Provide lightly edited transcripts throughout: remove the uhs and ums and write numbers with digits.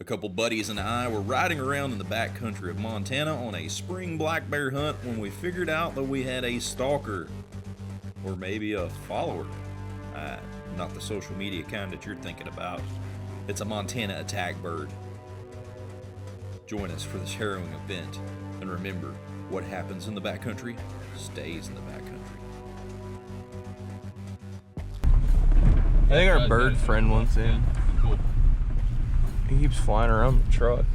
A couple buddies and I were riding around in the back country of Montana on a spring black bear hunt when we figured out that we had a stalker. Or maybe a follower. Not the social media kind that you're thinking about. It's a Montana attack bird. Join us for this harrowing event. And remember, what happens in the backcountry stays in the backcountry. I think our bird friend wants in. Cool. He keeps flying around the truck.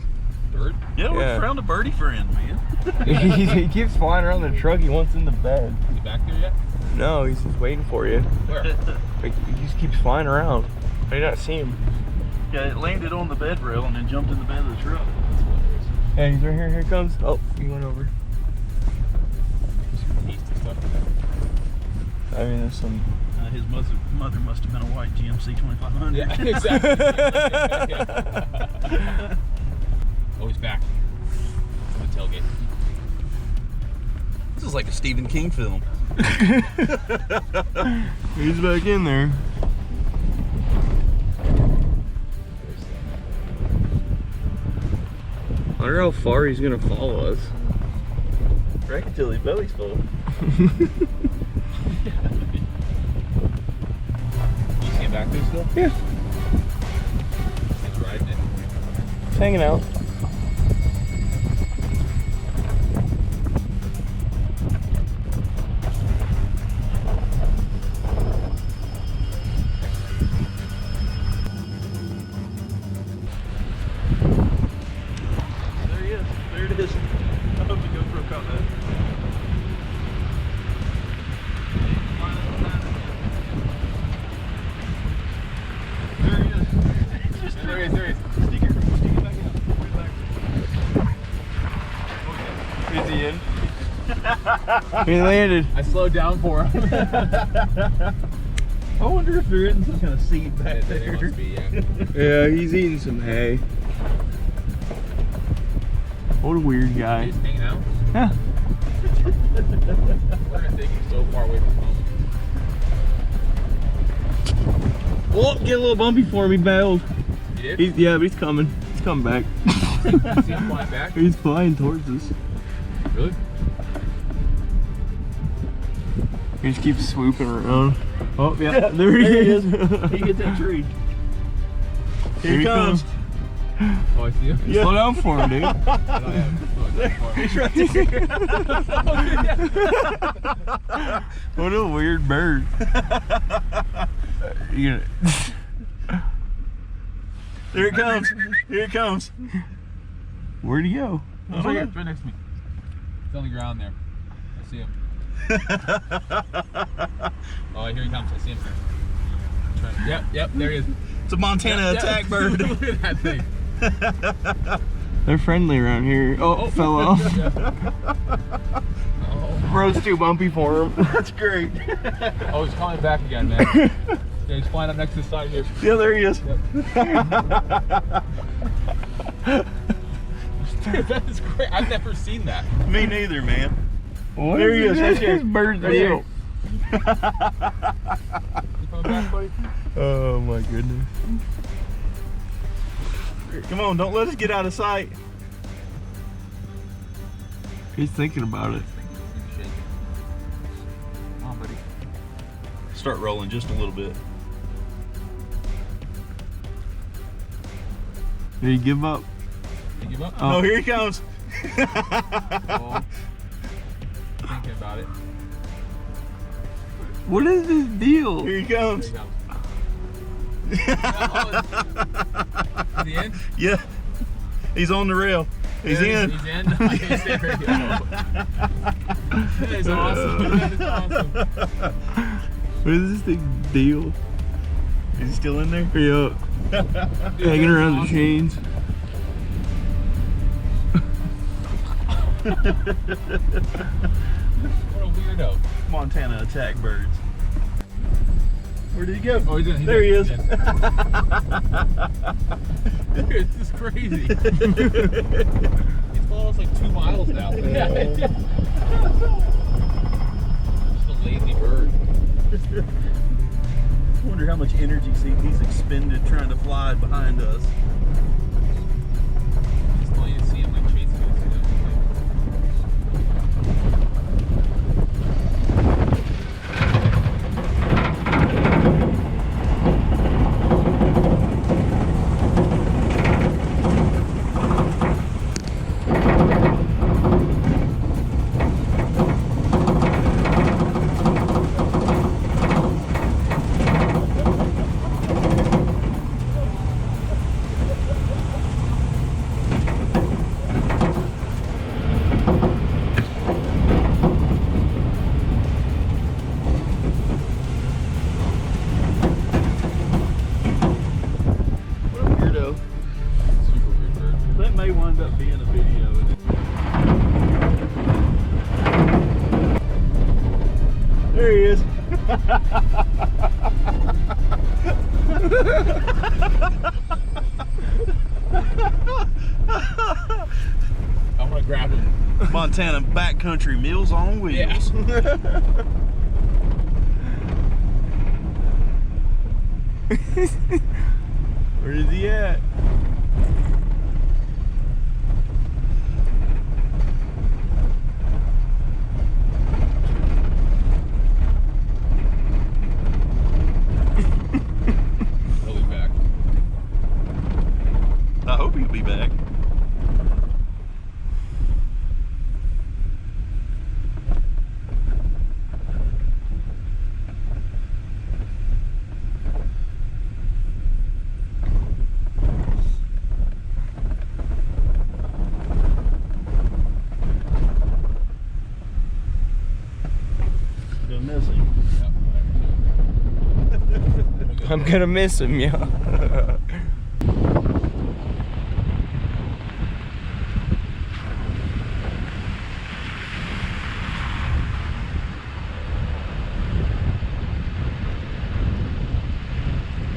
Bird? Yeah, we found a birdie friend, man. he keeps flying around the truck. He wants in the bed. Is he back there yet? No, he's just waiting for you. Where? Like, he just keeps flying around. I did not see him. Yeah, it landed on the bed rail and then jumped in the bed of the truck. Hey, he's right here. Here he comes. Oh, he went over. I mean, there's some. His mother must have been a white GMC 2500. Yeah, exactly. Yeah. Oh, he's back. On the tailgate. This is like a Stephen King film. He's back in there. I wonder how far he's gonna follow us. Reckon till his belly's full. You see him back there still? Yeah, He's riding it. he's hanging out. There he is. There it is. I hope the GoPro caught that. There he is. There he is, there he is. Stick it back out. Put it back. Is he in? He landed. I slowed down for him. I wonder if there isn't some kind of seed back There there. must be, yeah. Yeah, he's eating some hay. What a weird guy. He's hanging out. Yeah. We're gonna take him so far away from home. Oh, get a little bumpy for him. He bailed. You did? Yeah, but he's coming. He's coming back. See him flying back? He's flying towards us. Really? He just keeps swooping around. Oh, yeah, there he is. He hit that tree. Here he comes. Oh, I see him? Yeah. Slow down for him, dude. He's right there. What a weird bird. You gonna... There it comes. Here it comes. Where'd he go? Oh, it's right here. It's right next to me. It's on the ground there. I see him. Oh, here he comes. I see him. Yep, there he is. It's a Montana attack bird. Look at that thing. They're friendly around here. Oh, fell off. Oh. Road's too bumpy for him. That's great. Oh, he's coming back again, man. Yeah, he's flying up next to the side here. Yeah, there he is. Dude, that is great. I've never seen that. Me neither, man. What There he is, right there. This bird's Right there. deal. You coming back, buddy? Oh my goodness. Come on, don't let us get out of sight. He's thinking about it. Come on, buddy. Start rolling just a little bit. Did he give up? You give up? Oh. Oh, here he comes. Oh. Thinking about it. What is this deal? Here he comes. There he comes. Is he in? Yeah, he's on the rail. He's Yeah, in. He's in. Okay, stay right here. That is awesome. That is awesome. What is this thing deal? Is he still in there? Yeah. Dude, Hanging that is around the awesome. chains. What a weirdo. Montana attack birds. Where did he go? Oh, he's in. There he is. Dude, this is crazy. He's followed us like 2 miles now. Yeah. Just a lazy bird. I wonder how much energy he's expended trying to fly behind us. may wind up being a video. There he is. I'm gonna grab him. Montana backcountry Meals on Wheels. Where is he at? He'll be back. I hope he'll be back. Gonna miss him. Yeah, I'm gonna miss him, yeah.